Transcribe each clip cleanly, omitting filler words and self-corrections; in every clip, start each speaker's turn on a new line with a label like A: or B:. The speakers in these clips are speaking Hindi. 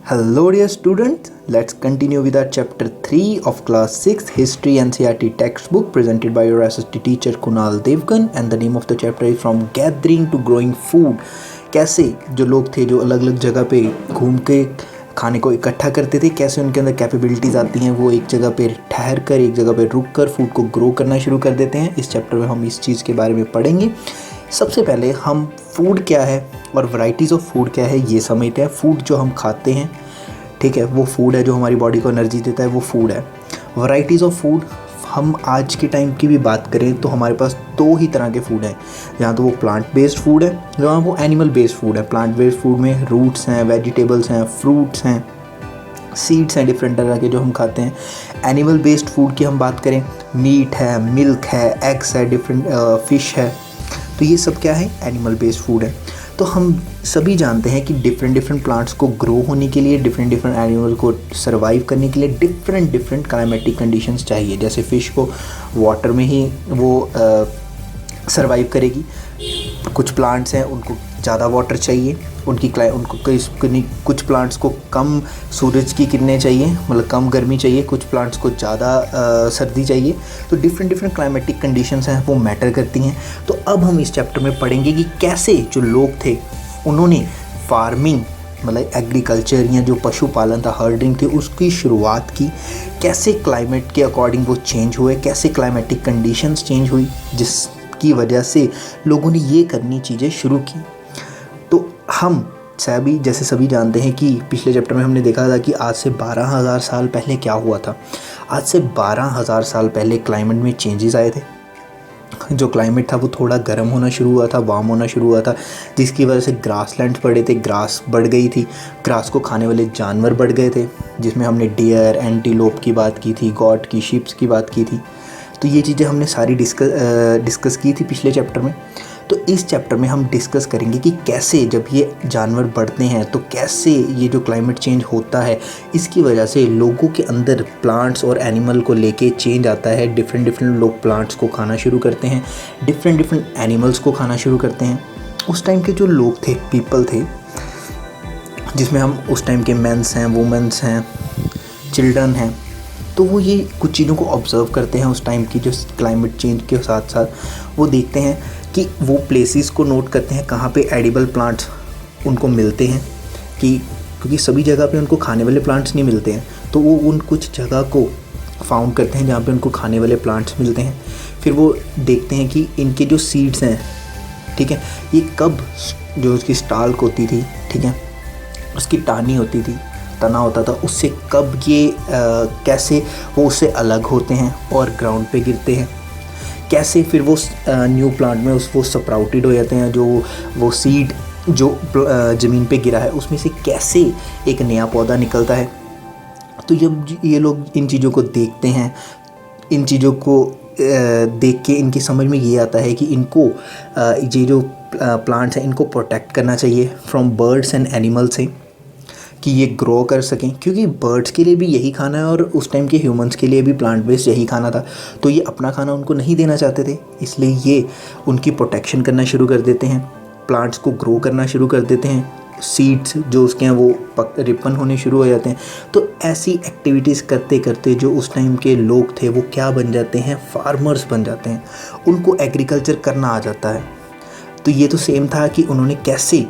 A: Hello dear students, let's continue with our chapter 3 of class 6 history NCERT textbook presented by your SST teacher Kunal Devgan, and the name of the chapter is from gathering to growing food। कैसे जो लोग थे जो अलग अलग जगह पे घूम के खाने को इकट्ठा करते थे, कैसे उनके अंदर कैपेबिलिटीज़ आती हैं, वो एक जगह पे ठहर कर एक जगह पे रुक कर फूड को ग्रो करना शुरू कर देते हैं। इस चैप्टर में हम इस चीज़ के बारे में पढ़ेंगे। सबसे पहले हम फूड क्या है और वैरायटीज़ ऑफ फूड क्या है ये समझते हैं। फूड जो हम खाते हैं, ठीक है, वो फूड है जो हमारी बॉडी को एनर्जी देता है, वो फूड है। वैरायटीज़ ऑफ फूड, हम आज के टाइम की भी बात करें तो हमारे पास दो ही तरह के फूड हैं। जहाँ तो वो प्लांट बेस्ड फूड है, जहाँ वो एनिमल बेस्ड फूड है। प्लांट बेस्ड फूड में रूट्स हैं, वेजिटेबल्स हैं, फ्रूट्स हैं, सीड्स हैं डिफरेंट तरह के जो हम खाते हैं। एनिमल बेस्ड फूड की हम बात करें, मीट है, मिल्क है, एग्स है, डिफरेंट फिश है, तो ये सब क्या है, एनिमल बेस्ड फूड है। तो हम सभी जानते हैं कि डिफरेंट प्लांट्स को ग्रो होने के लिए, डिफरेंट एनिमल को सर्वाइव करने के लिए डिफरेंट क्लाइमेटिक कंडीशंस चाहिए। जैसे फ़िश को वाटर में ही वो सर्वाइव करेगी। कुछ प्लांट्स हैं उनको ज़्यादा वाटर चाहिए, उनको कुछ प्लांट्स को कम सूरज की किरणें चाहिए, मतलब कम गर्मी चाहिए, कुछ प्लांट्स को ज़्यादा सर्दी चाहिए। तो डिफरेंट क्लाइमेटिक कंडीशंस हैं वो मैटर करती हैं। तो अब हम इस चैप्टर में पढ़ेंगे कि कैसे जो लोग थे उन्होंने फार्मिंग, मतलब एग्रीकल्चर या जो पशुपालन था, हर्डिंग थी, उसकी शुरुआत की। कैसे क्लाइमेट के अकॉर्डिंग वो चेंज हुए, कैसे क्लाइमेटिक कंडीशंस चेंज हुई जिसकी वजह से लोगों ने ये करनी चीज़ें शुरू की। तो हम सभी जानते हैं कि पिछले चैप्टर में हमने देखा था कि आज से 12,000 साल पहले क्या हुआ था। आज से 12,000 साल पहले क्लाइमेट में चेंजेस आए थे। जो क्लाइमेट था वो थोड़ा गर्म होना शुरू हुआ था, वार्म होना शुरू हुआ था, जिसकी वजह से ग्रासलैंड्स बढ़े थे, ग्रास बढ़ गई थी, ग्रास को खाने वाले जानवर बढ़ गए थे, जिसमें हमने डियर, एंटीलोप की बात की थी, गॉट की, शिप्स की बात की थी। तो ये चीज़ें हमने सारी डिस्कस की थी पिछले चैप्टर में। तो इस चैप्टर में हम डिस्कस करेंगे कि कैसे जब ये जानवर बढ़ते हैं तो कैसे ये जो क्लाइमेट चेंज होता है, इसकी वजह से लोगों के अंदर प्लांट्स और एनिमल को लेके चेंज आता है। डिफरेंट लोग प्लांट्स को खाना शुरू करते हैं, डिफरेंट एनिमल्स को खाना शुरू करते हैं। उस टाइम के जो लोग थे, पीपल थे, जिसमें हम उस टाइम के मेंस हैं, वुमेंस हैं, चिल्ड्रन हैं, तो वो ये कुछ चीज़ों को ऑब्ज़र्व करते हैं। उस टाइम की जो क्लाइमेट चेंज के साथ साथ वो देखते हैं कि वो प्लेसेस को नोट करते हैं कहाँ पे एडिबल प्लांट्स उनको मिलते हैं, कि क्योंकि सभी जगह पे उनको खाने वाले प्लांट्स नहीं मिलते हैं, तो वो उन कुछ जगह को फाउंड करते हैं जहाँ पे उनको खाने वाले प्लांट्स मिलते हैं। फिर वो देखते हैं कि इनके जो सीड्स हैं, ठीक है, ये कब, जो उसकी स्टाल्क होती थी, ठीक है, उसकी टाहनी होती थी, तना होता था, उससे कब ये कैसे वो उससे अलग होते हैं और ग्राउंड पे गिरते हैं, कैसे फिर वो न्यू प्लांट में वो स्प्राउटेड हो जाते हैं। जो वो सीड जो ज़मीन पे गिरा है उसमें से कैसे एक नया पौधा निकलता है। तो जब ये लोग इन चीज़ों को देखते हैं, इन चीज़ों को देख के इनकी समझ में ये आता है कि इनको ये जो प्लांट्स हैं इनको प्रोटेक्ट करना चाहिए फ्रॉम बर्ड्स एंड एनिमल से, कि ये ग्रो कर सकें, क्योंकि बर्ड्स के लिए भी यही खाना है और उस टाइम के ह्यूमंस के लिए भी प्लांट बेस्ड यही खाना था। तो ये अपना खाना उनको नहीं देना चाहते थे, इसलिए ये उनकी प्रोटेक्शन करना शुरू कर देते हैं, प्लांट्स को ग्रो करना शुरू कर देते हैं। सीड्स जो उसके हैं वो रिपन होने शुरू हो जाते हैं। तो ऐसी एक्टिविटीज़ करते करते जो उस टाइम के लोग थे वो क्या बन जाते हैं, फार्मर्स बन जाते हैं, उनको एग्रीकल्चर करना आ जाता है। तो ये तो सेम था कि उन्होंने कैसे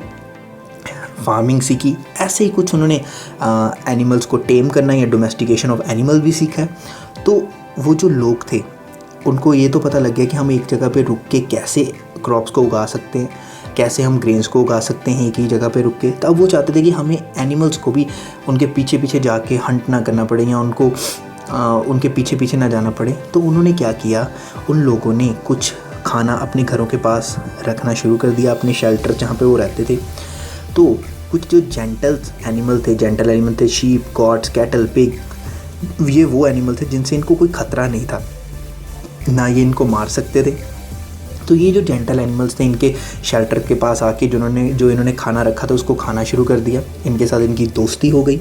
A: फार्मिंग सीखी, ऐसे ही कुछ उन्होंने एनिमल्स को टेम करना या डोमेस्टिकेशन ऑफ एनिमल भी सीखा है। तो वो जो लोग थे उनको ये तो पता लग गया कि हम एक जगह पे रुक के कैसे क्रॉप्स को उगा सकते हैं, कैसे हम ग्रेन्स को उगा सकते हैं एक ही जगह पे रुक के। तब वो चाहते थे कि हमें एनिमल्स को भी उनके पीछे जाके हंट ना करना पड़े या उनको उनके पीछे ना जाना पड़े। तो उन्होंने क्या किया, उन लोगों ने कुछ खाना अपने घरों के पास रखना शुरू कर दिया, अपने शेल्टर जहाँ पे वो रहते थे। तो कुछ जो जेंटल एनिमल थे, शीप, गॉट्स, कैटल, पिग, ये वो एनिमल थे जिनसे इनको कोई ख़तरा नहीं था, ना ये इनको मार सकते थे। तो ये जो जेंटल एनिमल्स थे इनके शेल्टर के पास आके जो इन्होंने खाना रखा था उसको खाना शुरू कर दिया। इनके साथ इनकी दोस्ती हो गई।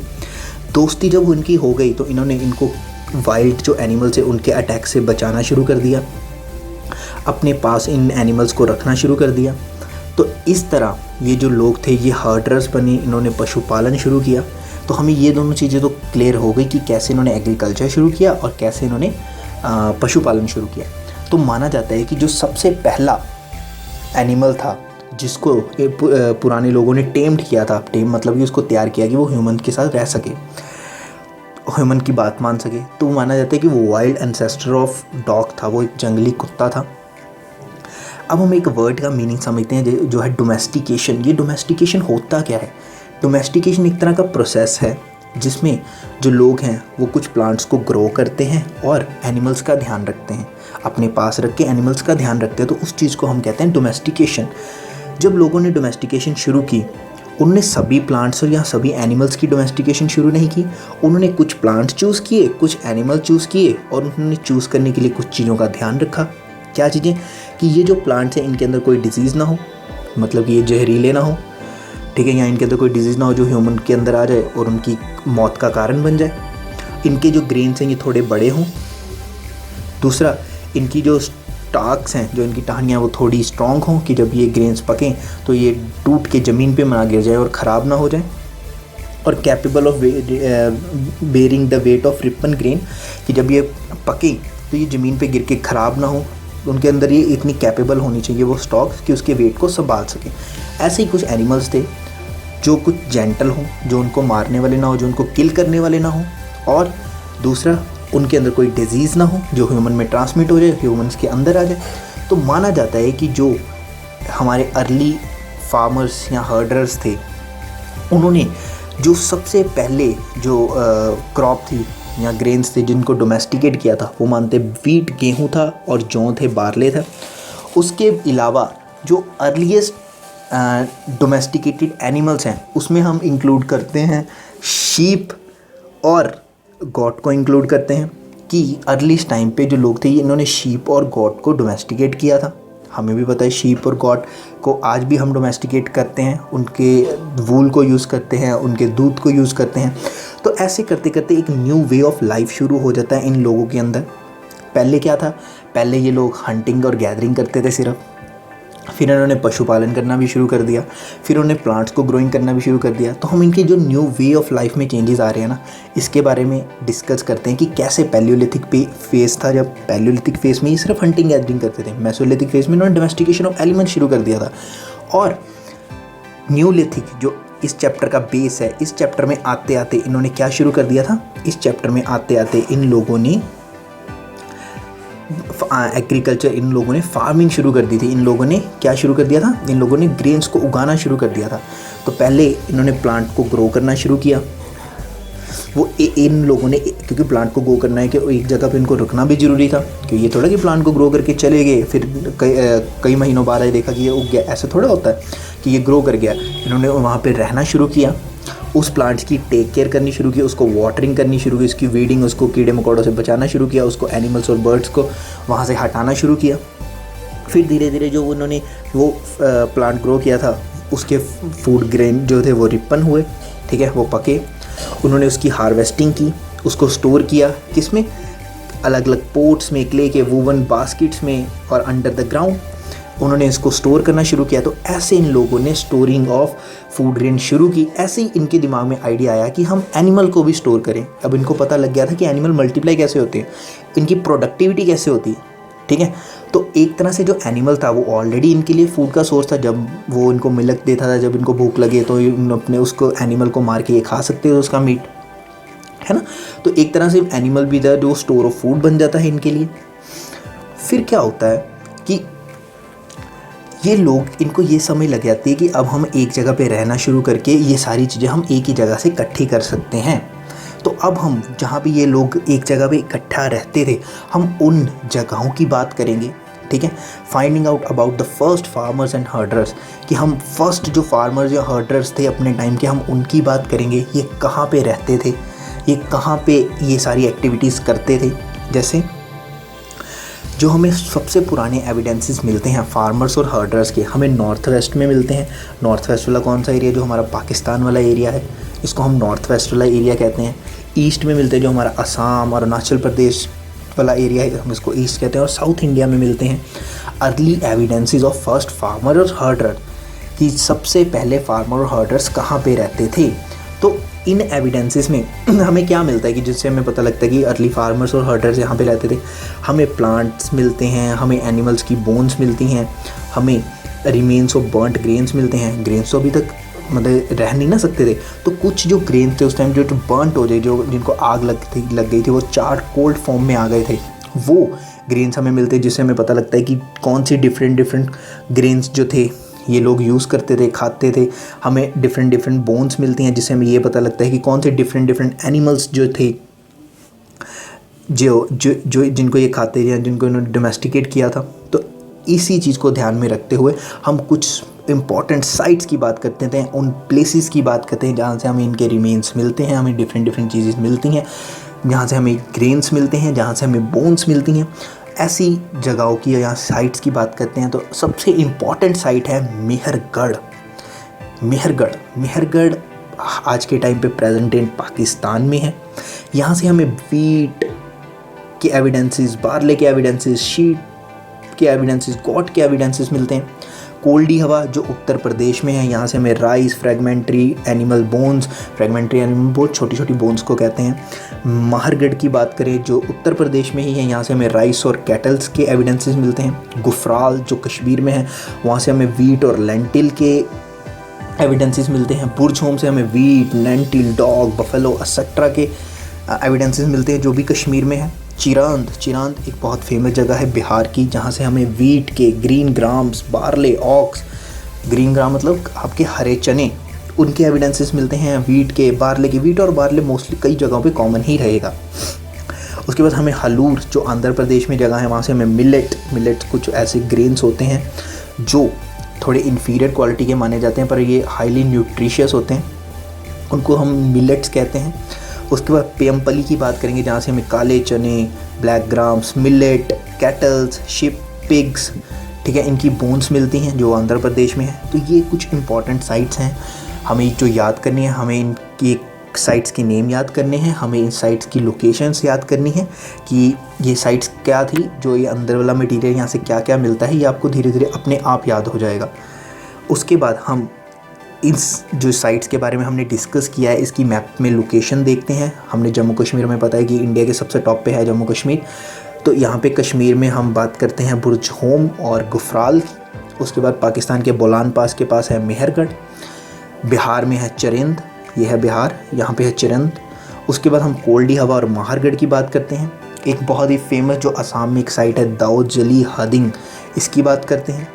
A: दोस्ती जब इनकी हो गई तो इन्होंने इनको वाइल्ड जो एनिमल्स है उनके अटैक से बचाना शुरू कर दिया, अपने पास इन एनिमल्स को रखना शुरू कर दिया। तो इस तरह ये जो लोग थे ये हर्डर्स बने, इन्होंने पशुपालन शुरू किया। तो हमें ये दोनों चीज़ें तो क्लियर हो गई कि कैसे इन्होंने एग्रीकल्चर शुरू किया और कैसे इन्होंने पशुपालन शुरू किया। तो माना जाता है कि जो सबसे पहला एनिमल था जिसको पुराने लोगों ने टेम्ड किया था, टेम मतलब कि उसको तैयार किया कि वो ह्यूमन के साथ रह सके, ह्यूमन की बात मान सके, तो माना जाता है कि वो वाइल्ड एंसेस्टर ऑफ डॉग था, वो एक जंगली कुत्ता था। अब हम एक वर्ड का मीनिंग समझते हैं जो है डोमेस्टिकेशन। ये डोमेस्टिकेशन होता क्या है? डोमेस्टिकेशन एक तरह का प्रोसेस है जिसमें जो लोग हैं वो कुछ प्लांट्स को ग्रो करते हैं और एनिमल्स का ध्यान रखते हैं, अपने पास रख के एनिमल्स का ध्यान रखते हैं, तो उस चीज़ को हम कहते हैं डोमेस्टिकेशन। जब लोगों ने डोमेस्टिकेशन शुरू की, उन्होंने सभी प्लांट्स और या सभी एनिमल्स की डोमेस्टिकेशन शुरू नहीं की। उन्होंने कुछ प्लांट्स चूज़ किए, कुछ एनिमल चूज़ किए और उन्होंने चूज़ करने के लिए कुछ चीज़ों का ध्यान रखा। क्या चीज़ें? कि ये जो प्लांट्स हैं इनके अंदर कोई डिजीज़ ना हो, मतलब कि ये जहरीले ना हो, ठीक है, या इनके अंदर कोई डिजीज़ ना हो जो ह्यूमन के अंदर आ जाए और उनकी मौत का कारण बन जाए। इनके जो ग्रेन्स हैं ये थोड़े बड़े हों। दूसरा, इनकी जो स्टाक्स हैं, जो इनकी टहनियाँ, वो थोड़ी स्ट्रॉन्ग हों कि जब ये ग्रेन्स पकें तो ये टूट के ज़मीन पे ना गिर जाए और ख़राब ना हो जाए। और capable of bearing the weight of Ripon grain, कि जब ये पके तो ये ज़मीन पे गिर के ख़राब ना हो। उनके अंदर ये इतनी कैपेबल होनी चाहिए वो स्टॉक्स कि उसके वेट को संभाल सकें। ऐसे ही कुछ एनिमल्स थे जो कुछ जेंटल हों, जो उनको मारने वाले ना हो, जो उनको किल करने वाले ना हो, और दूसरा उनके अंदर कोई डिजीज़ ना हो जो ह्यूमन में ट्रांसमिट हो जाए, ह्यूमन्स के अंदर आ जाए। तो माना जाता है कि जो हमारे अर्ली फार्मर्स या हर्डर्स थे, उन्होंने जो सबसे पहले जो क्रॉप थी या ग्रेन्स थे जिनको डोमेस्टिकेट किया था, वो मानते वीट गेहूँ था और जौ थे, बार्ले था। उसके अलावा जो अर्लीस्ट डोमेस्टिकेटेड एनिमल्स हैं उसमें हम इंक्लूड करते हैं शीप और गॉट को इंक्लूड करते हैं, कि अर्लीस्ट टाइम पे जो लोग थे इन्होंने शीप और गॉट को डोमेस्टिकेट किया था। हमें भी पता है शीप और गॉट को आज भी हम डोमेस्टिकेट करते हैं, उनके वूल को यूज़ करते हैं, उनके दूध को यूज़ करते हैं। तो ऐसे करते करते एक न्यू वे ऑफ लाइफ शुरू हो जाता है इन लोगों के अंदर। पहले क्या था? पहले ये लोग हंटिंग और गैदरिंग करते थे सिर्फ, फिर इन्होंने पशुपालन करना भी शुरू कर दिया, फिर उन्होंने प्लांट्स को ग्रोइंग करना भी शुरू कर दिया। तो हम इनके जो न्यू वे ऑफ लाइफ में चेंजेस आ रहे हैं ना, इसके बारे में डिस्कस करते हैं कि कैसे पैलियोलिथिक फेज़ था, जब पैलियोलिथिक फेज़ में ये सिर्फ हंटिंग गैदरिंग करते थे, मेसोलिथिक फेज़ में इन्होंने डोमेस्टिकेशन ऑफ एलिमेंट शुरू कर दिया था। और न्यूलिथिक जो इस चैप्टर का बेस है, इस चैप्टर में आते आते इन्होंने क्या शुरू कर दिया था? इस चैप्टर में आते आते इन लोगों ने एग्रीकल्चर, इन लोगों ने फार्मिंग शुरू कर दी थी। इन लोगों ने क्या शुरू कर दिया था? इन लोगों ने ग्रेन्स को उगाना शुरू कर दिया था। तो पहले इन्होंने प्लांट को ग्रो करना शुरू किया। वो इन लोगों ने, क्योंकि प्लांट को ग्रो करना है कि एक जगह पे इनको रुकना भी ज़रूरी था, क्योंकि ये थोड़ा कि प्लांट को ग्रो करके चले गए फिर कई महीनों बाद आए देखा कि ये उग गया, ऐसा थोड़ा होता है कि ये ग्रो कर गया। इन्होंने वहाँ पे रहना शुरू किया, उस प्लांट्स की टेक केयर करनी शुरू की, उसको वाटरिंग करनी शुरू की, उसकी वीडिंग, उसको कीड़े मकोड़ों से बचाना शुरू किया, उसको एनिमल्स और बर्ड्स को वहाँ से हटाना शुरू किया। फिर धीरे धीरे जो उन्होंने वो प्लांट ग्रो किया था उसके फूड ग्रेन जो थे वो रिपन हुए, ठीक है, वो पके। उन्होंने उसकी हार्वेस्टिंग की, उसको स्टोर किया, किसमें? अलग अलग पोट्स में, क्ले के वूवन बास्केट्स में और अंडर द ग्राउंड उन्होंने इसको स्टोर करना शुरू किया। तो ऐसे इन लोगों ने स्टोरिंग ऑफ फूड ग्रेन शुरू की। ऐसे ही इनके दिमाग में आइडिया आया कि हम एनिमल को भी स्टोर करें। अब इनको पता लग गया था कि एनिमल मल्टीप्लाई कैसे होते हैं, इनकी प्रोडक्टिविटी कैसे होती है, ठीक है। तो एक तरह से जो एनिमल था वो ऑलरेडी इनके लिए फूड का सोर्स था। जब वो इनको मिल्क देता था, जब इनको भूख लगे तो अपने उसको एनिमल को मार के ये खा सकते थे उसका मीट, है ना। तो एक तरह से एनिमल भी था जो स्टोर ऑफ फूड बन जाता है इनके लिए। फिर क्या होता है कि ये लोग, इनको ये समझ लग जाती है कि अब हम एक जगह पे रहना शुरू करके ये सारी चीज़ें हम एक ही जगह से इकट्ठी कर सकते हैं। तो अब हम जहाँ पे ये लोग एक जगह पे इकट्ठा रहते थे, हम उन जगहों की बात करेंगे, ठीक है। Finding out about the first farmers and herders, कि हम फर्स्ट जो फार्मर्स या हर्डर्स थे अपने टाइम के, हम उनकी बात करेंगे। ये कहाँ पे रहते थे, ये कहाँ पे ये सारी एक्टिविटीज़ करते थे। जैसे जो हमें सबसे पुराने एविडेंसेस मिलते हैं फार्मर्स और हर्डर्स के, हमें नॉर्थ वेस्ट में मिलते हैं। नॉर्थ वेस्ट वाला कौन सा एरिया? जो हमारा पाकिस्तान वाला एरिया है, इसको हम नॉर्थ वेस्ट वाला एरिया कहते हैं। ईस्ट में मिलते हैं जो हमारा असम और अरुणाचल प्रदेश वाला एरिया है, हम इसको ईस्ट कहते हैं। और साउथ इंडिया में मिलते हैं early evidences of first farmer और हर्डर, कि सबसे पहले फार्मर और हर्डर्स कहाँ पे रहते थे। तो इन एविडेंसेस में हमें क्या मिलता है कि जिससे हमें पता लगता है कि अर्ली फार्मर्स और हर्डर्स यहाँ पे रहते थे। हमें प्लांट्स मिलते हैं, हमें एनिमल्स की बोन्स मिलती हैं, हमें रिमेन्स ऑफ बर्न्ट ग्रेन्स मिलते हैं। ग्रेन्स तो अभी तक मतलब रह नहीं ना सकते थे, तो कुछ जो ग्रेन्स थे उस टाइम जो बर्न्ट हो गए, जो जिनको आग लग गई थी, वो चार कोल्ड फॉर्म में आ गए थे, वो ग्रेन्स हमें मिलते हैं, जिससे हमें पता लगता है कि कौन सी डिफरेंट ग्रेन्स जो थे ये लोग यूज़ करते थे, खाते थे। हमें डिफरेंट बोन्स मिलती हैं, जिससे हमें ये पता लगता है कि कौन से डिफरेंट एनिमल्स जो थे जो जिनको ये खाते थे या जिनको इन्होंने डोमेस्टिकेट किया था। तो इसी चीज़ को ध्यान में रखते हुए हम कुछ इम्पॉर्टेंट साइट्स की बात करते हैं, उन प्लेसेस की बात करते हैं जहाँ से हमें इनके रिमेन्स मिलते हैं, हमें डिफरेंट चीज़ें मिलती हैं, जहाँ से हमें ग्रेन्स मिलते हैं, जहाँ से हमें बोन्स मिलती हैं। ऐसी जगहों की या साइट्स की बात करते हैं तो सबसे इम्पॉर्टेंट साइट है मेहरगढ़। मेहरगढ़ आज के टाइम पे प्रेजेंट इन पाकिस्तान में है। यहाँ से हमें वीट के एविडेंसेस, बार्ले के एविडेंसेस, शीट के एविडेंसेस, गॉट के एविडेंसेस मिलते हैं। कोल्डी हवा जो उत्तर प्रदेश में है, यहाँ से हमें राइस, फ्रेगमेंट्री एनिमल बोन्स छोटी छोटी बोन्स को कहते हैं। माहरगढ़ की बात करें जो उत्तर प्रदेश में ही है, यहाँ से हमें राइस और कैटल्स के एविडेंसेस मिलते हैं। गुफराल जो कश्मीर में है, वहाँ से हमें वीट और लेंटिल के एविडेंसेस मिलते हैं। बुर्ज होम से हमें wheat, lentil, dog, buffalo etcetera के एविडेंसेस मिलते हैं जो भी कश्मीर में है। चिरांद एक बहुत फेमस जगह है बिहार की, जहाँ से हमें वीट के green grams, barley, oats, green gram मतलब आपके हरे चने, उनके एविडेंसेस मिलते हैं। वीट के, बार्ले के, वीट और बार्ले मोस्टली कई जगहों पे कॉमन ही रहेगा। उसके बाद हमें हलूर जो आंध्र प्रदेश में जगह है, वहाँ से हमें मिलेट कुछ ऐसे ग्रेन्स होते हैं जो थोड़े इन्फीरियर क्वालिटी के माने जाते हैं, पर ये हाईली न्यूट्रिशियस होते हैं, उनको हम मिलेट्स कहते हैं। उसके बाद पेयमपली की बात करेंगे, जहाँ से हमें काले चने, black grams, millet, kettles, ship, pigs, ठीक है, इनकी बोन्स मिलती हैं जो आंध्र प्रदेश में है। तो ये कुछ इंपॉर्टेंट साइट्स हैं, हमें जो याद करनी है, हमें इनकी साइट्स के नेम याद करने हैं, हमें इन साइट्स की लोकेशंस याद करनी है कि ये साइट्स क्या थी, जो ये अंदर वाला मटीरियल यहाँ से क्या क्या मिलता है, ये आपको धीरे धीरे अपने आप याद हो जाएगा। उसके बाद हम इस जो साइट्स के बारे में हमने डिस्कस किया है, इसकी मैप में लोकेशन देखते हैं। हमने जम्मू कश्मीर में पता है कि इंडिया के सबसे टॉप पे है जम्मू कश्मीर, तो यहाँ पे कश्मीर में हम बात करते हैं बुर्ज होम और गुफराल। उसके बाद पाकिस्तान के बोलान पास के पास है मेहरगढ़। बिहार में है चरिंद, ये है बिहार, यहाँ पे है चरिंद। उसके बाद हम कोल्डी हवा और माहरगढ़ की बात करते हैं। एक बहुत ही फेमस जो असम में एक साइट है दाऊदजली हदिंग, इसकी बात करते हैं।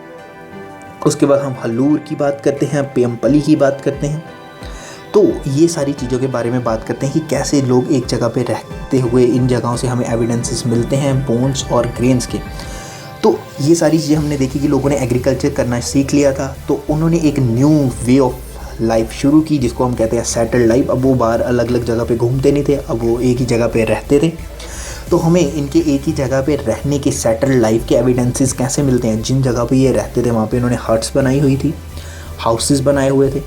A: उसके बाद हम हलूर की बात करते हैं, पेयमपली की बात करते हैं। तो ये सारी चीज़ों के बारे में बात करते हैं कि कैसे लोग एक जगह पे रहते हुए इन जगहों से हमें एविडेंसेस मिलते हैं बोन्स और ग्रेन्स के। तो ये सारी चीज़ें हमने देखी कि लोगों ने एग्रीकल्चर करना सीख लिया था, तो उन्होंने एक न्यू वे ऑफ लाइफ शुरू की जिसको हम कहते हैं सेटल्ड लाइफ। अब वो बाहर अलग अलग जगह पे घूमते नहीं थे, अब वो एक ही जगह पे रहते थे। तो हमें इनके एक ही जगह पे रहने के सेटल्ड लाइफ के एविडेंसेस कैसे मिलते हैं। जिन जगह पे ये रहते थे वहाँ पे इन्होंने हट्स बनाई हुई थी, हाउसेस बनाए हुए थे,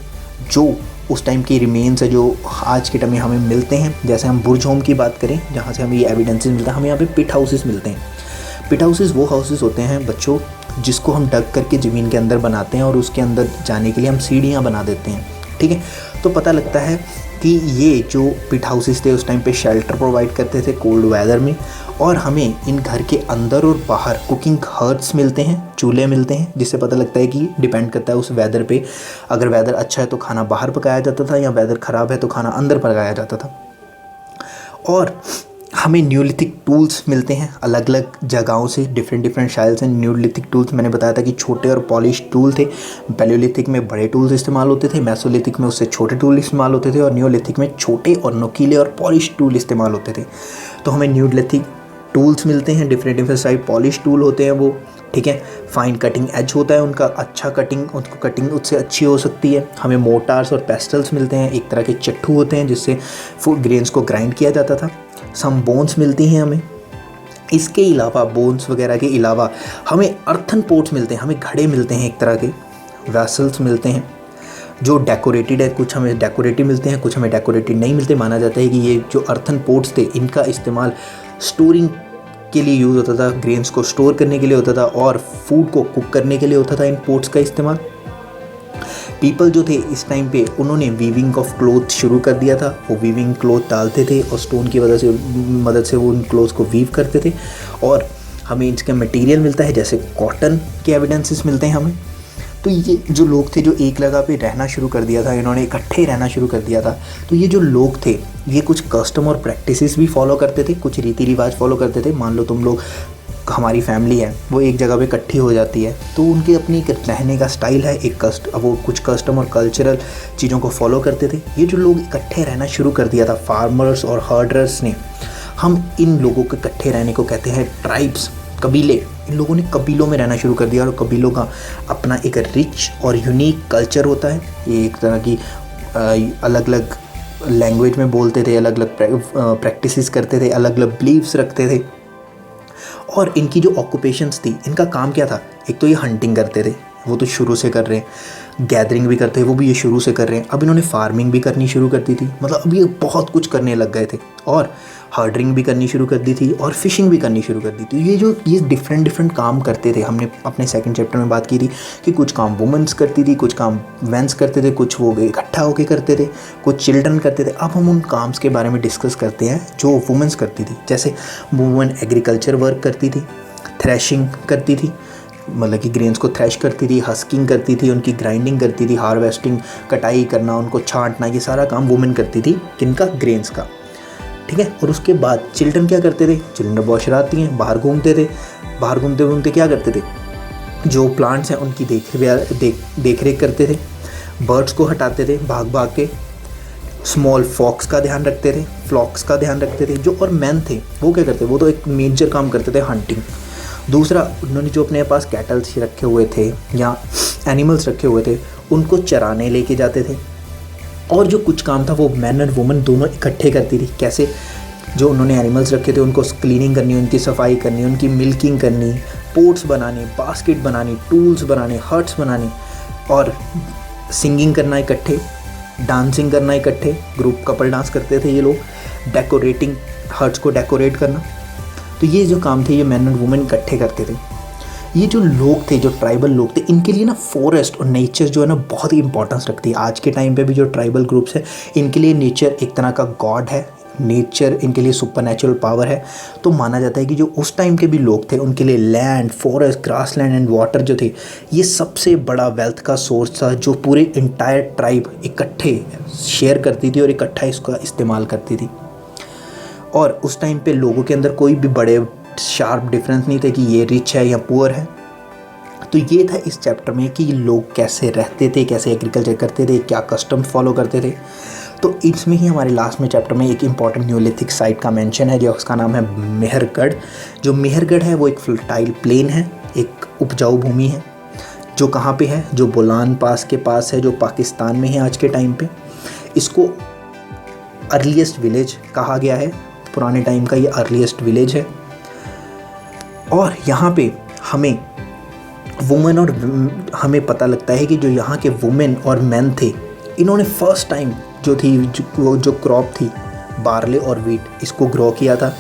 A: जो उस टाइम की रिमेन्स है जो आज के टाइम में हमें मिलते हैं। जैसे हम बुर्ज होम की बात करें, जहाँ से हमें ये एविडेंसेस मिलता है, हमें यहाँ पे पिट हाउसेस मिलते हैं। पिट हाउसेस वो हाउसेस होते हैं बच्चों जिसको हम डग करके ज़मीन के अंदर बनाते हैं और उसके अंदर जाने के लिए हम सीढ़ियाँ बना देते हैं, ठीक है। तो पता लगता है कि ये जो पिट हाउसेस थे उस टाइम पे शेल्टर प्रोवाइड करते थे कोल्ड वेदर में, और हमें इन घर के अंदर और बाहर कुकिंग हर्ट्स मिलते हैं, चूल्हे मिलते हैं, जिससे पता लगता है कि डिपेंड करता है उस वेदर पे। अगर वेदर अच्छा है तो खाना बाहर पकाया जाता था, या वेदर ख़राब है तो खाना अंदर पकाया जाता था। और हमें न्यूलिथिक टूल्स मिलते हैं अलग अलग जगहों से, डिफरेंट शाइल्स हैं। न्यूलिथिक टूल्स मैंने बताया था कि छोटे और पॉलिश टूल थे। पैलियोलिथिक में बड़े टूल्स इस्तेमाल होते थे, मेसोलिथिक में उससे छोटे टूल इस्तेमाल होते थे, और न्यूलिथिक में छोटे और नुकीले और पॉलिश टूल इस्तेमाल होते थे। तो हमें न्यूलिथिक टूल्स मिलते हैं, डिफरेंट साइज पॉलिश टूल होते हैं वो, ठीक है। फाइन कटिंग एज होता है उनका, अच्छा कटिंग, उनको कटिंग उससे अच्छी हो सकती है। हमें मोटार्स और पेस्टल्स मिलते हैं, एक तरह के चट्टू होते हैं जिससे फूड ग्रेन्स को ग्राइंड किया जाता था। सम बोन्स मिलती हैं हमें। इसके अलावा बोन्स वगैरह के अलावा हमें अर्थन पोट्स मिलते हैं, हमें घड़े मिलते हैं, एक तरह के वैसल्स मिलते हैं जो डेकोरेटेड है। कुछ हमें डेकोरेटिव मिलते हैं, कुछ हमें डेकोरेटेड नहीं मिलते। माना जाता है कि ये जो अर्थन पोट्स थे इनका इस्तेमाल स्टोरिंग के लिए यूज़ होता था, ग्रेन्स को स्टोर करने के लिए होता था, और फूड को कुक करने के लिए होता था इन पोट्स का इस्तेमाल। पीपल जो थे इस टाइम पे उन्होंने वीविंग ऑफ क्लोथ शुरू कर दिया था। वो वीविंग क्लोथ डालते थे और स्टोन की मदद से वो उन क्लोथ्स को वीव करते थे और हमें इसका मटेरियल मिलता है, जैसे कॉटन के एविडेंसेस मिलते हैं हमें। तो ये जो लोग थे जो एक जगह पे रहना शुरू कर दिया था, इन्होंने इकट्ठे रहना शुरू कर दिया था। तो ये जो लोग थे ये कुछ कस्टम और प्रैक्टिसेस भी फॉलो करते थे, कुछ रीति रिवाज फॉलो करते थे। मान लो तुम लोग, हमारी फैमिली है वो एक जगह पे इकट्ठी हो जाती है तो उनकी अपनी एक रहने का स्टाइल है, वो कुछ कस्टम और कल्चरल चीज़ों को फॉलो करते थे। ये जो लोग इकट्ठे रहना शुरू कर दिया था फार्मर्स और हर्डर्स ने, हम इन लोगों के इकट्ठे रहने को कहते हैं ट्राइब्स, कबीले। इन लोगों ने कबीलों में रहना शुरू कर दिया और कबीलों का अपना एक रिच और यूनिक कल्चर होता है। ये एक तरह की अलग अलग लैंग्वेज में बोलते थे, अलग अलग प्रैक्टिसेस करते थे, अलग अलग बिलीव्स रखते थे। और इनकी जो ऑक्यूपेशंस थी, इनका काम क्या था, एक तो ये हंटिंग करते थे, वो तो शुरू से कर रहे हैं, गैदरिंग भी करते हैं, वो भी ये शुरू से कर रहे हैं। अब इन्होंने फार्मिंग भी करनी शुरू कर दी थी, मतलब अब ये बहुत कुछ करने लग गए थे। और हर्डरिंग भी करनी शुरू कर दी थी और फिशिंग भी करनी शुरू कर दी थी। ये डिफरेंट काम करते थे। हमने अपने सेकंड चैप्टर में बात की थी कि कुछ काम वुमेंस करती थी, कुछ काम मेंस करते थे, कुछ वो इकट्ठा होकर करते थे, कुछ चिल्ड्रन करते थे। अब हम उन काम्स के बारे में डिस्कस करते हैं जो वुमेंस करती थी। जैसे वुमेन एग्रीकल्चर वर्क करती थी, थ्रेशिंग करती थी, मतलब कि ग्रेन्स को थ्रेश करती थी, हस्किंग करती थी, उनकी ग्राइंडिंग करती थी, हार्वेस्टिंग, कटाई करना, उनको छांटना, ये सारा काम वुमेन करती थी। किनका? ग्रेन्स का। ठीक है। और उसके बाद चिल्ड्रन क्या करते थे? चिल्ड्रन बहुत शरारती हैं, बाहर घूमते थे। बाहर घूमते घूमते क्या करते थे? जो प्लांट्स हैं उनकी देख रेख करते थे, बर्ड्स को हटाते थे भाग भाग के, स्मॉल फॉक्स का ध्यान रखते थे, फ्लॉक्स का ध्यान रखते थे। जो और मैन थे वो क्या करते? वो तो एक मेजर काम करते थे, हंटिंग। दूसरा, उन्होंने जो अपने पास कैटल्स रखे हुए थे या एनिमल्स रखे हुए थे उनको चराने लेके जाते थे। और जो कुछ काम था वो मैन और वुमेन दोनों इकट्ठे करती थी। कैसे? जो उन्होंने एनिमल्स रखे थे उनको क्लीनिंग करनी, उनकी सफाई करनी, उनकी मिल्किंग करनी, पोट्स बनाने, बास्केट बनानी, टूल्स बनाने, हट्स बनानी, और सिंगिंग करना इकट्ठे, डांसिंग करना इकट्ठे, ग्रुप कपल डांस करते थे ये लोग, डेकोरेटिंग, हट्स को डेकोरेट करना। तो ये जो काम थे ये मैन और वुमेन इकट्ठे करते थे। ये जो लोग थे, जो ट्राइबल लोग थे, इनके लिए ना फॉरेस्ट और नेचर जो है ना बहुत ही इंपॉर्टेंस रखती है। आज के टाइम पे भी जो ट्राइबल ग्रुप्स है इनके लिए नेचर एक तरह का गॉड है, नेचर इनके लिए सुपर नेचुरल पावर है। तो माना जाता है कि जो उस टाइम के भी लोग थे उनके लिए land, forest, grass land and water जो थे ये सबसे बड़ा वेल्थ का सोर्स था, जो पूरे इंटायर ट्राइब इकट्ठे शेयर करती थी और इकट्ठा इसका इस्तेमाल करती थी। और उस टाइम पे लोगों के अंदर कोई भी बड़े शार्प डिफरेंस नहीं थे कि ये रिच है या पुअर है। तो ये था इस चैप्टर में कि लोग कैसे रहते थे, कैसे एग्रीकल्चर करते थे, क्या कस्टम फॉलो करते थे। तो इसमें ही हमारे लास्ट में चैप्टर में एक इंपॉर्टेंट न्यूलिथिक साइट का मेंशन है, जो उसका नाम है मेहरगढ़। जो मेहरगढ़ है वो एक फर्टाइल प्लेन है, एक उपजाऊ भूमि है, जो कहाँ पे है? जो बोलान पास के पास है, जो पाकिस्तान में है आज के टाइम पे। इसको अर्लीस्ट विलेज कहा गया है, पुराने टाइम का ये अर्लीस्ट विलेज है। और यहाँ पे हमें वुमेन और हमें पता लगता है कि जो यहाँ के वुमेन और मैन थे इन्होंने फर्स्ट टाइम जो थी वो जो क्रॉप थी बार्ले और वीट, इसको ग्रो किया था।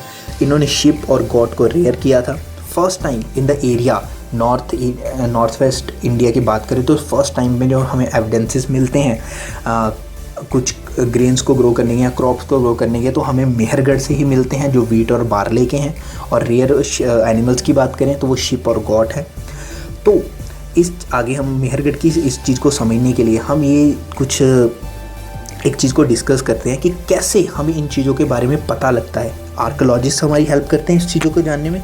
A: इन्होंने शिप और गॉट को रेयर किया था first time in the area north west India की बात करें तो फर्स्ट टाइम में जो हमें एविडेंसेस मिलते हैं कुछ ग्रेन्स को ग्रो करने के या क्रॉप्स को ग्रो करने के, तो हमें मेहरगढ़ से ही मिलते हैं जो वीट और बार्ले के हैं। और रेयर एनिमल्स की बात करें तो वो शिप और गॉट है। तो इस आगे हम मेहरगढ़ की इस चीज़ को समझने के लिए हम ये कुछ एक चीज़ को डिस्कस करते हैं कि कैसे हमें इन चीज़ों के बारे में पता लगता है। आर्कोलॉजिस्ट हमारी हेल्प करते हैं इस चीज़ों को जानने में,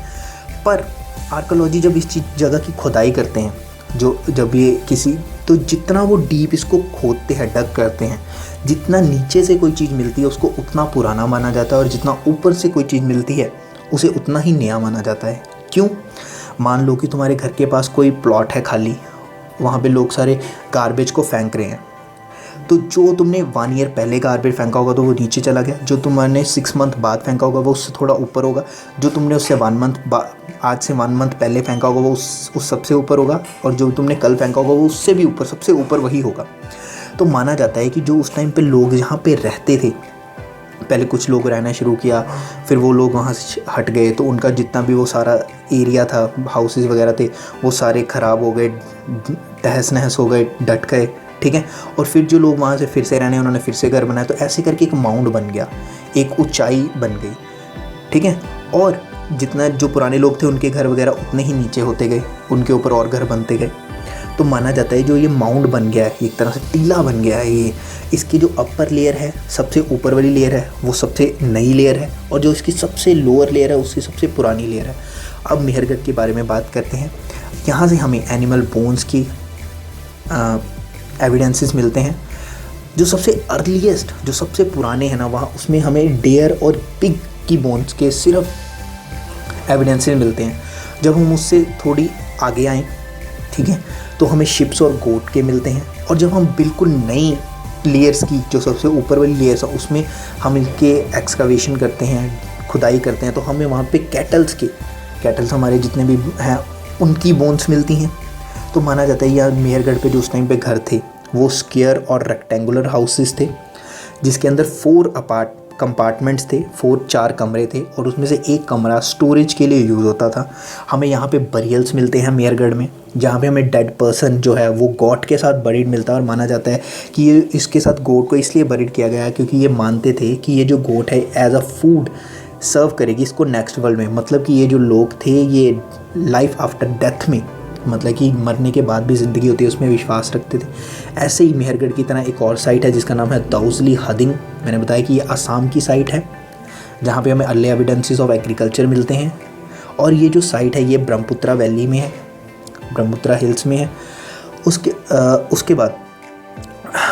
A: पर आर्कोलॉजी जब इस जगह की खुदाई करते हैं, जब ये किसी, तो जितना वो डीप इसको खोदते हैं, डग करते हैं, जितना नीचे से कोई चीज़ मिलती है उसको उतना पुराना माना जाता है, और जितना ऊपर से कोई चीज़ मिलती है उसे उतना ही नया माना जाता है। क्यों? मान लो कि तुम्हारे घर के पास कोई प्लॉट है खाली, वहाँ पे लोग सारे गार्बेज को फेंक रहे हैं, तो जो तुमने 1 ईयर पहले गार्बेज फेंका होगा तो वो नीचे चला गया, जो तुमने 6 मंथ बाद फेंका होगा वो उससे थोड़ा ऊपर होगा, जो तुमने उससे आज से 1 मंथ पहले फेंका होगा वो उस सबसे ऊपर होगा, और जो तुमने कल फेंका होगा वो उससे भी ऊपर, सबसे ऊपर वही होगा। तो माना जाता है कि जो उस टाइम पे लोग जहाँ पे रहते थे, पहले कुछ लोग रहना शुरू किया, फिर वो लोग वहाँ से हट गए, तो उनका जितना भी वो सारा एरिया था, हाउसेस वगैरह थे, वो सारे ख़राब हो गए, तहस नहस हो गए, डट गए, ठीक है। और फिर जो लोग वहाँ से फिर से रहने, उन्होंने फिर से घर बनाया, तो ऐसे करके एक माउंड बन गया, एक ऊंचाई बन गई, ठीक है। और जितना जो पुराने लोग थे उनके घर वगैरह उतने ही नीचे होते गए, उनके ऊपर और घर बनते गए। तो माना जाता है जो ये माउंड बन गया है, एक तरह से टीला बन गया है ये, इसकी जो अपर लेयर है, सबसे ऊपर वाली लेयर है, वो सबसे नई लेयर है, और जो इसकी सबसे लोअर लेयर है उसकी सबसे पुरानी लेयर है। अब मेहरगढ़ के बारे में बात करते हैं। यहाँ से हमें एनिमल बोन्स की एविडेंसेस मिलते हैं। जो सबसे अर्लीस्ट, जो सबसे पुराने हैं ना, वहाँ उसमें हमें डेयर और पिग की बोन्स के सिर्फ एविडेंसेस मिलते हैं। जब हम उससे थोड़ी आगे आएँ, ठीक है, तो हमें शिप्स और गोट के मिलते हैं। और जब हम बिल्कुल नई लेयर्स की, जो सबसे ऊपर वाली लेयर्स है, उसमें हम इनके एक्सकवेशन करते हैं, खुदाई करते हैं, तो हमें वहाँ पे कैटल्स हमारे जितने भी हैं उनकी बोन्स मिलती हैं। तो माना जाता है यार मेहरगढ़ पे जो उस टाइम पे घर थे वो स्क्वायर और रेक्टेंगुलर हाउसेस थे, जिसके अंदर 4 कंपार्टमेंट्स थे, 4 कमरे थे, और उसमें से एक कमरा स्टोरेज के लिए यूज़ होता था। हमें यहाँ पे बरियल्स मिलते हैं मेहरगढ़ में, जहाँ पे हमें डेड पर्सन जो है वो गॉट के साथ बरीड मिलता है। और माना जाता है कि ये इसके साथ गोट को इसलिए बरीड किया गया है क्योंकि ये मानते थे कि ये जो गोट है एज अ फूड सर्व करेगी इसको नेक्स्ट वर्ल्ड में। मतलब कि ये जो लोग थे ये लाइफ आफ्टर डेथ में, मतलब कि मरने के बाद भी ज़िंदगी होती है, उसमें विश्वास रखते थे। ऐसे ही मेहरगढ़ की तरह एक और साइट है जिसका नाम है दौजली हदिंग। मैंने बताया कि ये असम की साइट है, जहाँ पे हमें अर्ली एविडेंसेस ऑफ एग्रीकल्चर मिलते हैं। और ये जो साइट है ये ब्रह्मपुत्रा वैली में है, ब्रह्मपुत्रा हिल्स में है। उसके बाद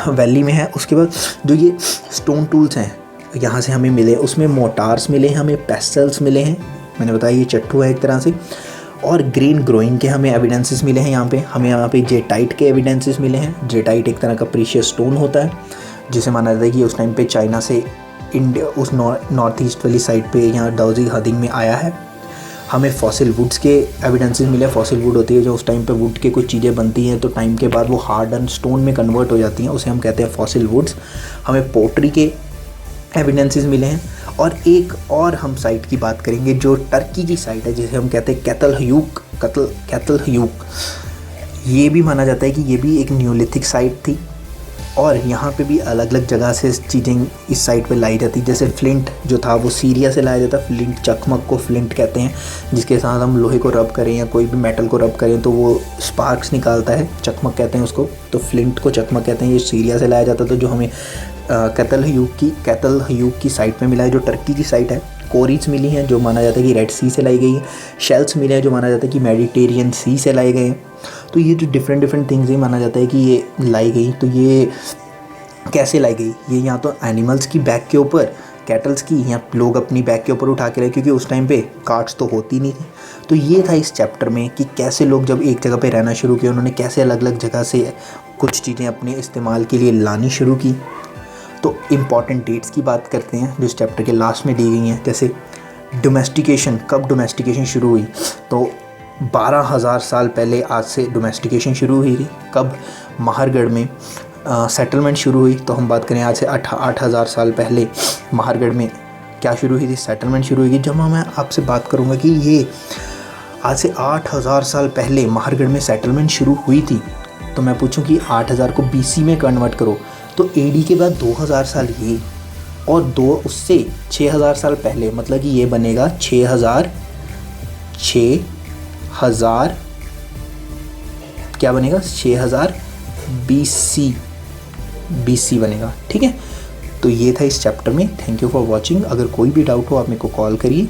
A: वैली में है। उसके बाद जो ये स्टोन टूल्स हैं यहाँ से हमें मिले, उसमें मोटार्स मिले हैं, हमें पेस्टल्स मिले हैं, मैंने बताया ये चट्टू है एक तरह से। और ग्रीन ग्रोइंग के हमें एविडेंसेस मिले हैं यहाँ पे। हमें यहाँ पे जेटाइट के एविडेंसेस मिले हैं। जेटाइट एक तरह का प्रीशियस स्टोन होता है, जिसे माना जाता है कि उस टाइम पे चाइना से इंडिया उस नॉर्थ ईस्ट वाली साइड पे यहाँ दौजी हदिंग में आया है। हमें फॉसिल वुड्स के एविडेंसेस मिले। फॉसिल वुड होती है जो उस टाइम पे वुड के कुछ चीज़ें बनती हैं तो टाइम के बाद वो हार्डन स्टोन में कन्वर्ट हो जाती हैं, उसे हम कहते हैं फॉसिल वुड्स। हमें पोट्री के एविडेंसेस मिले हैं। और एक और हम साइट की बात करेंगे जो टर्की की साइट है, जिसे हम कहते हैं कैतल हयूक। ये भी माना जाता है कि ये भी एक न्यूलिथिक साइट थी, और यहाँ पे भी अलग अलग जगह से चीज़ें इस साइट पे लाई जाती। जैसे फ्लिंट जो था वो सीरिया से लाया जाता। फ्लिंट, चकमक को फ्लिंट कहते हैं, जिसके साथ हम लोहे को रब करें या कोई भी मेटल को रब करें तो वो स्पार्क्स निकालता है, चकमक कहते हैं उसको। तो फ्लिंट को चकमक कहते हैं। ये सीरिया से लाया जाता था, जो हमें कैतल हयूक की साइट में मिला है, जो टर्की की साइट है। कोरीज मिली हैं जो माना जाता है कि रेड सी से लाई गई है। शेल्स मिले हैं जो माना जाता है कि मेडिटेरियन सी से लाए गए हैं। तो ये जो डिफरेंट थिंग्स ये माना जाता है कि ये लाई गई। तो ये कैसे लाई गई? ये यहाँ तो एनिमल्स की बैक के ऊपर, कैटल्स की, यहाँ लोग अपनी बैक के ऊपर उठा के रहे, क्योंकि उस टाइम पे कार्ट्स तो होती नहीं थी। तो ये था इस चैप्टर में कि कैसे लोग जब एक जगह पे रहना शुरू किया, उन्होंने कैसे अलग अलग जगह से कुछ चीज़ें अपने इस्तेमाल के लिए लानी शुरू की। तो इम्पॉर्टेंट डेट्स की बात करते हैं जो इस चैप्टर के लास्ट में दी गई हैं। जैसे डोमेस्टिकेशन, कब डोमेस्टिकेशन शुरू हुई? तो 12,000 साल पहले आज से डोमेस्टिकेशन शुरू हुई थी। कब महारगढ़ में सेटलमेंट शुरू हुई? तो हम बात करें आज से 8,000 साल पहले महारगढ़ में क्या शुरू हुई थी? सेटलमेंट शुरू हुई थी। जब मैं आपसे बात करूँगा कि ये आज से 8,000 साल पहले महारगढ़ में सेटलमेंट शुरू हुई थी, तो मैं पूछूं कि 8,000 को BC में कन्वर्ट करो तो AD के बाद 2,000 साल ये, और उससे 6,000 साल पहले, मतलब कि ये बनेगा 6,000 क्या बनेगा? 6,000 BC बनेगा। ठीक है, तो ये था इस चैप्टर में। Thank you for watching. अगर कोई भी डाउट हो आप मेरे को कॉल करिए।